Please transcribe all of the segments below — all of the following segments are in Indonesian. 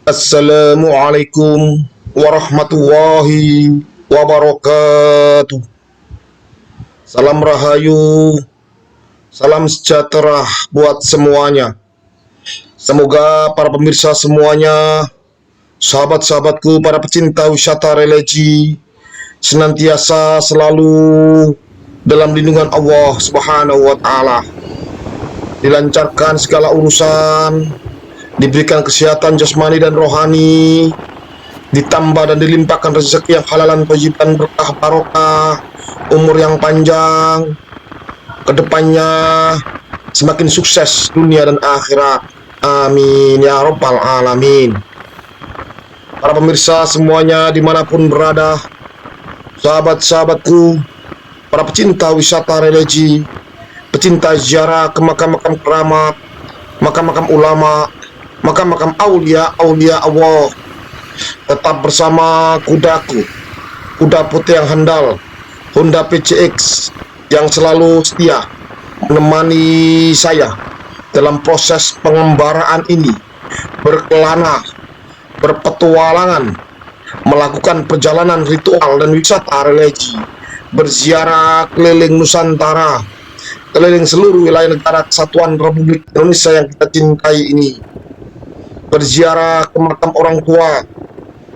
Assalamualaikum warahmatullahi wabarakatuh. Salam rahayu, salam sejahtera buat semuanya. Semoga para pemirsa semuanya, sahabat-sahabatku, para pecinta wisata religi, senantiasa selalu dalam lindungan Allah Subhanahu wa Ta'ala. Dilancarkan segala urusan, diberikan kesehatan jasmani dan rohani, ditambah dan dilimpahkan rezeki yang halalan thayyibah, berkah barokah, umur yang panjang, kedepannya semakin sukses dunia dan akhirat. Amin ya rabbal alamin. Para pemirsa semuanya dimanapun berada, sahabat-sahabatku, para pecinta wisata religi, pecinta ziarah ke makam-makam keramat, makam-makam ulama, makam-makam aulia Allah, tetap bersama kudaku, kuda putih yang handal, Honda PCX, yang selalu setia menemani saya dalam proses pengembaraan ini, berkelana, berpetualangan, melakukan perjalanan ritual dan wisata religi, berziarah keliling Nusantara, keliling seluruh wilayah negara kesatuan Republik Indonesia yang kita cintai ini, berziarah ke makam orang tua,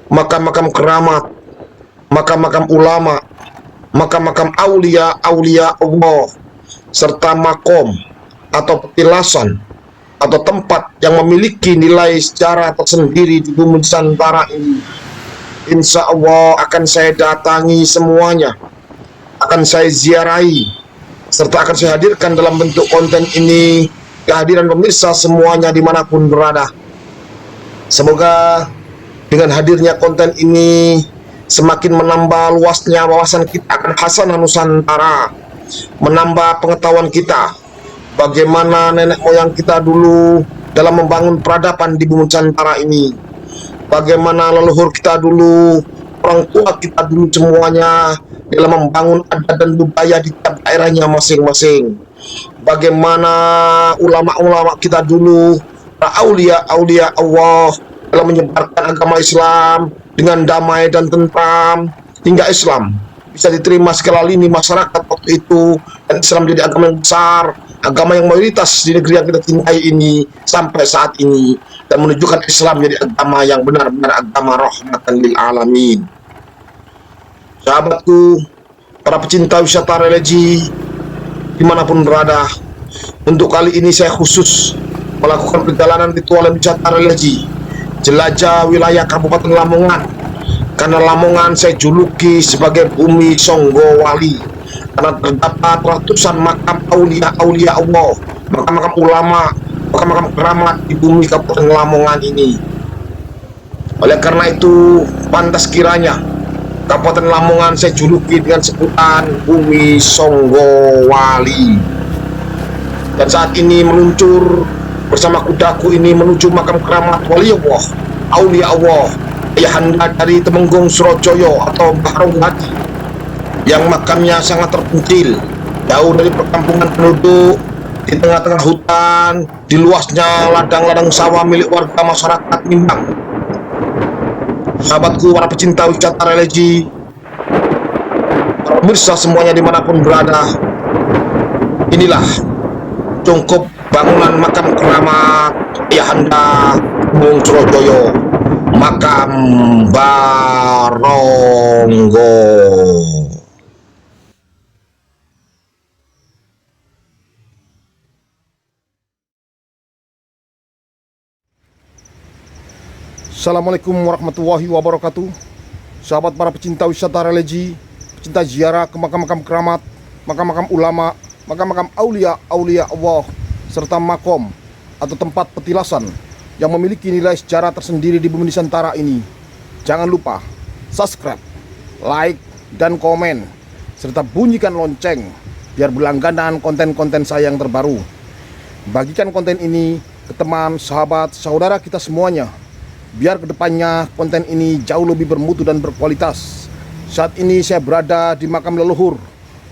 makam-makam keramat, makam-makam ulama, makam-makam aulia Allah, serta makom atau petilasan atau tempat yang memiliki nilai sejarah tersendiri di bumi Nusantara ini. Insya Allah akan saya datangi semuanya, akan saya ziarahi, serta akan saya hadirkan dalam bentuk konten ini kehadiran pemirsa semuanya dimanapun berada. Semoga dengan hadirnya konten ini semakin menambah luasnya wawasan kita akan khasanah Nusantara, menambah pengetahuan kita bagaimana nenek moyang kita dulu dalam membangun peradaban di bumi Nusantara ini, bagaimana leluhur kita dulu, orang tua kita dulu semuanya dalam membangun adat dan budaya di tiap daerahnya masing-masing, bagaimana ulama-ulama kita dulu, para aulia Allah, dalam menyebarkan agama Islam dengan damai dan tentram hingga Islam bisa diterima segala lini masyarakat waktu itu, dan Islam jadi agama yang besar, agama yang mayoritas di negeri yang kita cintai ini sampai saat ini, dan menunjukkan Islam jadi agama yang benar-benar agama rahmatan lil alamin. Sahabatku, para pecinta wisata religi dimanapun berada, untuk kali ini saya khusus melakukan perjalanan ritual wisata religi jelajah wilayah Kabupaten Lamongan, karena Lamongan saya juluki sebagai bumi Songgowali, karena terdapat ratusan makam aulia Allah, makam-makam ulama, makam-makam keramat di bumi Kabupaten Lamongan ini. Oleh karena itu, pantas kiranya Kabupaten Lamongan saya juluki dengan sebutan bumi Songgowali. Dan saat ini meluncur bersama kudaku ini menuju makam keramat wali Allah, aulia Allah, ayahanda dari Temenggung Surojoyo atau Mbah Ronggadi, yang makamnya sangat terpencil, jauh dari perkampungan penduduk, di tengah-tengah hutan, di luasnya ladang-ladang sawah milik warga masyarakat Minang. Sahabatku, para pecinta wisata religi, para pemirsa semuanya dimanapun berada, inilah cungkup bangunan makam keramat ayahanda Temenggung Surojoyo, makam Baronggo. Assalamualaikum warahmatullahi wabarakatuh. Sahabat para pecinta wisata religi, pecinta ziarah ke makam-makam keramat, makam-makam ulama, makam-makam aulia Allah, serta makom atau tempat petilasan yang memiliki nilai sejarah tersendiri di bumi Nusantara ini. Jangan lupa subscribe, like, dan komen, serta bunyikan lonceng biar berlangganan konten-konten saya yang terbaru. Bagikan konten ini ke teman, sahabat, saudara kita semuanya, biar kedepannya konten ini jauh lebih bermutu dan berkualitas. Saat ini saya berada di makam leluhur,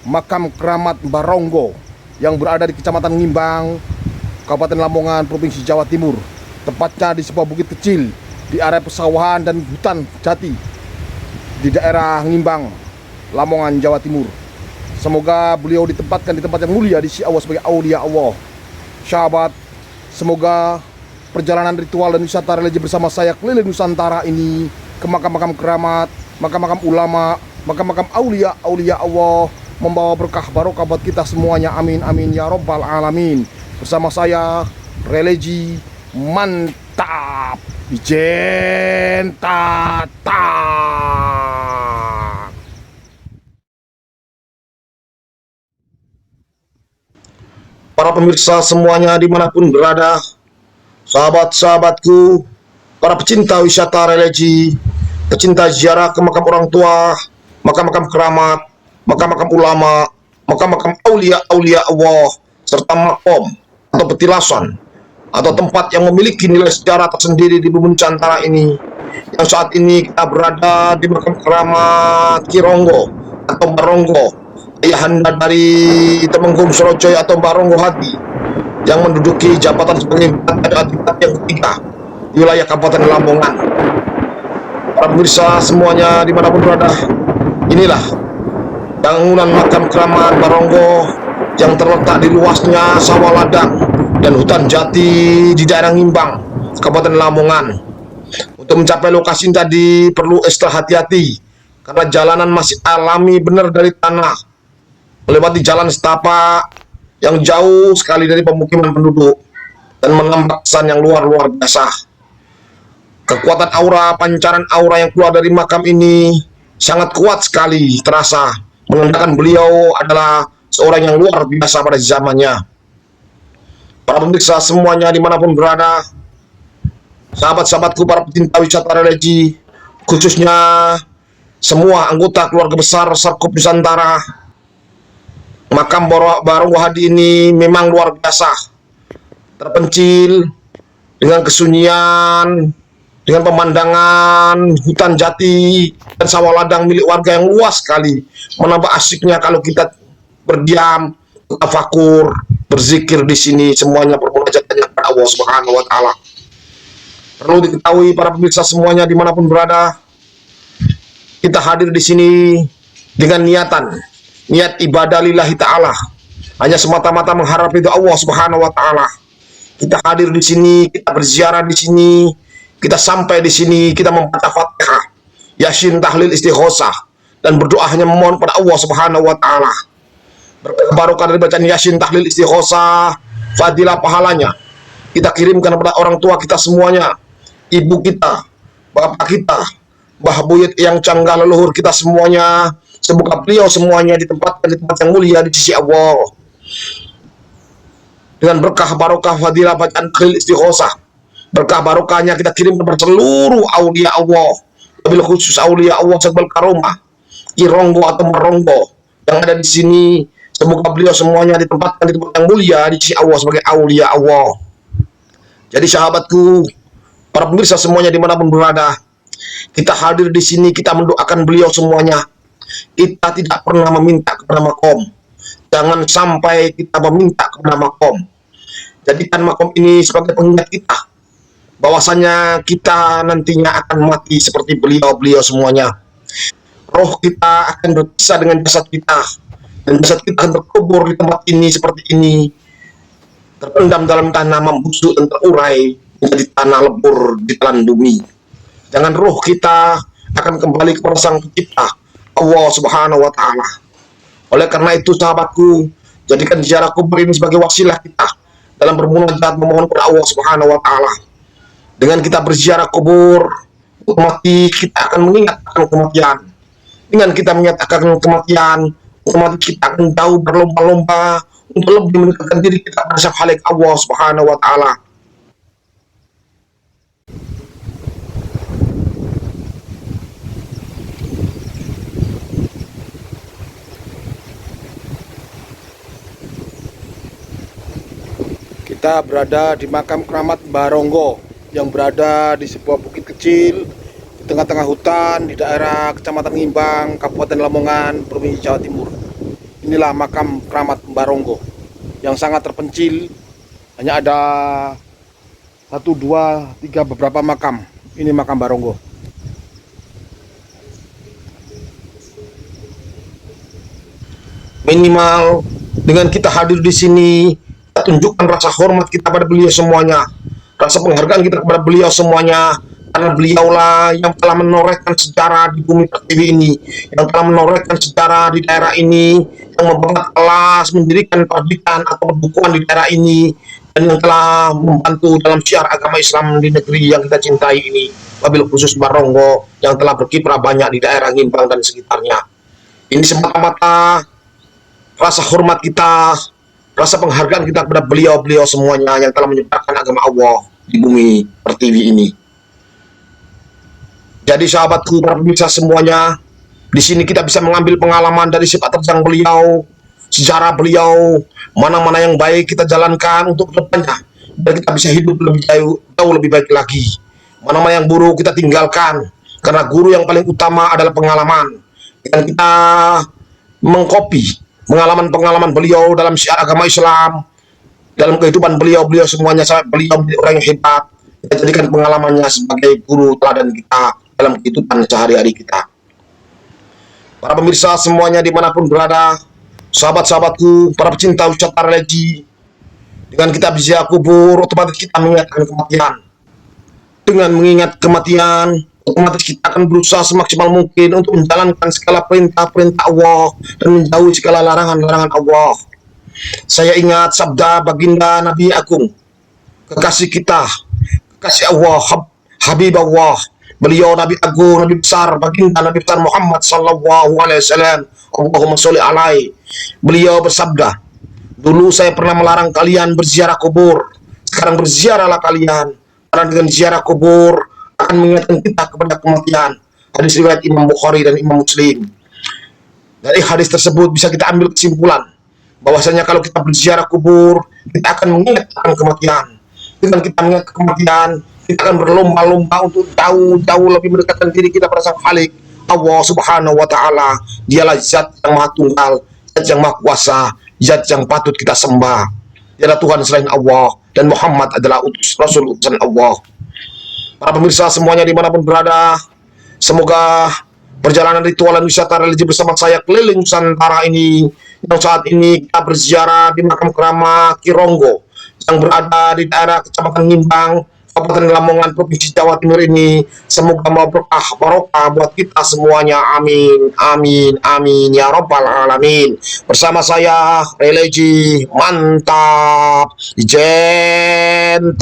makam keramat Baronggo, yang berada di Kecamatan Ngimbang, Kabupaten Lamongan, Provinsi Jawa Timur. Tepatnya di sebuah bukit kecil di di area persawahan dan hutan jati di daerah Ngimbang, Lamongan, Jawa Timur. Semoga beliau ditempatkan di tempat yang mulia di sisi Allah sebagai aulia Allah. Sahabat, semoga perjalanan ritual dan wisata religi bersama saya keliling Nusantara ini ke makam-makam keramat, makam-makam ulama, makam-makam aulia Allah membawa berkah barokah buat kita semuanya. Amin amin ya robbal alamin. Bersama saya religi mantap Ijen Tata. Para pemirsa semuanya dimanapun berada, sahabat-sahabatku, para pecinta wisata religi, pecinta ziarah ke makam orang tua, makam-makam keramat, makam-makam ulama, makam-makam aulia Allah, serta makom atau petilasan atau tempat yang memiliki nilai sejarah tersendiri di bumi Nusantara ini. Yang saat ini kita berada di makam keramat Kironggo atau Baronggo, ayahanda dari Temenggung Sorojoyo atau Baronggo Hadi, yang menduduki jabatan sebagai Adipati yang ketiga di wilayah Kabupaten Lamongan. Para pemirsa semuanya dimanapun berada, inilah bangunan makam keramat Baronggo yang terletak di luasnya sawah ladang dan hutan jati di daerah Ngimbang, Kabupaten Lamongan. Untuk mencapai lokasi tadi perlu ekstra hati-hati karena jalanan masih alami benar dari tanah, melewati jalan setapak yang jauh sekali dari pemukiman penduduk dan menambah kesan yang luar biasa. Kekuatan aura, pancaran aura yang keluar dari makam ini sangat kuat sekali terasa, menandakan beliau adalah seorang yang luar biasa pada zamannya. Para pemirsa semuanya dimanapun berada, sahabat-sahabatku para pecinta wisata religi, khususnya semua anggota keluarga besar Sarkup Nusantara, makam Baronggo Hadi ini memang luar biasa, terpencil dengan kesunyian, dengan pemandangan hutan jati dan sawah ladang milik warga yang luas sekali. Menambah asiknya kalau kita berdiam, tafakur, berzikir di sini, semuanya bermunajat kepada Allah Subhanahu wa taala. Perlu diketahui para pemirsa semuanya dimanapun berada, kita hadir di sini dengan niat ibadah lillahi ta'ala, hanya semata-mata mengharap ridho Allah Subhanahu wa taala. Kita hadir di sini, kita berziarah di sini, kita sampai di sini, kita membaca Fatihah, Yasin, tahlil, istighosah, dan berdoa hanya memohon pada Allah Subhanahu wa taala. Barokah dari bacaan Yasin, tahlil, istighosah, fadilah pahalanya kita kirimkan kepada orang tua kita semuanya, ibu kita, bapak kita, mbah buyut yang canggah leluhur kita semuanya. Semoga beliau semuanya ditempatkan di tempat yang mulia di sisi Allah dengan berkah barokah fadilah bacaan tahlil istighosah. Berkah barokahnya kita kirim kepada seluruh aulia Allah, wabil khusus aulia Allah Sekbal Karomah Kironggo atau Baronggo yang ada di sini. Semoga beliau semuanya ditempatkan di tempat yang mulia di sisi Allah sebagai aulia Allah. Jadi sahabatku, para pemirsa semuanya dimanapun berada, kita hadir di sini, kita mendoakan beliau semuanya. Kita tidak pernah meminta kepada makom. Jangan sampai kita meminta kepada makom. Jadikan makom ini sebagai pengingat kita, bahwasanya kita nantinya akan mati seperti beliau semuanya. Roh kita akan berpisah dengan jasad kita, dan jasad kita akan terkubur di tempat ini seperti ini, terpendam dalam tanah, membusuk dan terurai menjadi tanah lebur di telan bumi. Jangan roh kita akan kembali kepada Sang Pencipta Allah Subhanahu wa taala. Oleh karena itu sahabatku, jadikan ziarah kubur ini sebagai wasilah kita dalam bermunajat memohon kepada Allah Subhanahu wa taala. Dengan kita berziarah kubur, otomatis kita akan mengingat akan kematian. Dengan kita menyatakan kematian, otomatis kita akan jauh berlomba-lomba untuk lebih mendekatkan diri kita pada Sang Khalik Allah Subhanahu wa taala. Kita berada di makam keramat Baronggo yang berada di sebuah bukit kecil di tengah-tengah hutan di daerah Kecamatan Ngimbang, Kabupaten Lamongan, Provinsi Jawa Timur. Inilah makam keramat Baronggo yang sangat terpencil. Hanya ada 1, 2, 3 beberapa makam Ini makam Baronggo. Minimal dengan kita hadir di sini, kita tunjukkan rasa hormat kita pada beliau semuanya, rasa penghargaan kita kepada beliau semuanya, karena beliaulah yang telah menorehkan sejarah di bumi pertiwi ini, yang telah menorehkan sejarah di daerah ini, yang membuat kelas mendirikan pabrikan atau perbukuan di daerah ini, dan yang telah membantu dalam syiar agama Islam di negeri yang kita cintai ini, wabil khusus Baronggo yang telah berkiprah banyak di daerah Ngimbang dan sekitarnya. Ini semata-mata rasa hormat kita, rasa penghargaan kita kepada beliau-beliau semuanya yang telah menyebarkan agama Allah di bumi pertiwi ini. Jadi sahabatku, para pemirsa semuanya, di sini kita bisa mengambil pengalaman dari sepak terjang beliau, sejarah beliau, mana-mana yang baik kita jalankan untuk kedepannya, dan kita bisa hidup lebih jauh lebih baik lagi. Mana-mana yang buruk kita tinggalkan, karena guru yang paling utama adalah pengalaman. Dan kita mengkopi pengalaman-pengalaman beliau dalam syiar agama Islam, dalam kehidupan beliau semuanya, sampai beliau menjadi orang yang hebat. Kita jadikan pengalamannya sebagai guru teladan kita dalam kehidupan sehari-hari kita. Para pemirsa semuanya dimanapun berada, sahabat-sahabatku, para pecinta wisata religi, dengan kita bisa kubur, otomatis kita mengingatkan kematian. Dengan mengingat kematian, otomatis kita akan berusaha semaksimal mungkin untuk menjalankan segala perintah-perintah Allah dan menjauhi segala larangan-larangan Allah. Saya ingat sabda baginda Nabi Agung, kekasih kita, kekasih Allah, Habib Allah, beliau Nabi Agung, Nabi besar, baginda Nabi besar Muhammad sallallahu alaihi wasallam, Allahumma sholli alaihi. Beliau bersabda, dulu saya pernah melarang kalian berziarah kubur, sekarang berziarahlah kalian, karena dengan ziarah kubur akan mengingatkan kita kepada kematian. Hadis riwayat Imam Bukhari dan Imam Muslim. Dari hadis tersebut bisa kita ambil kesimpulan bahwasanya kalau kita berziarah kubur, kita akan mengingat akan kematian. Dengan kita mengingat kematian, kita akan berlomba-lomba untuk jauh-jauh lebih mendekatkan diri kita pada Sang Khalik, Allah Subhanahu wa taala. Dialah zat yang maha tunggal, zat yang maha kuasa, zat yang patut kita sembah. Tiada Tuhan selain Allah, dan Muhammad adalah Rasul utusan Allah. Para pemirsa semuanya dimanapun berada, semoga perjalanan ritual dan wisata religi bersama saya keliling Nusantara ini, yang saat ini kita berziarah di makam keramat Kironggo yang berada di daerah Kecamatan Ngimbang, Kabupaten Lamongan, Provinsi Jawa Timur ini, semoga berkah barokah buat kita semuanya. Amin, amin, amin ya robbal alamin. Bersama saya religi mantap, jentata.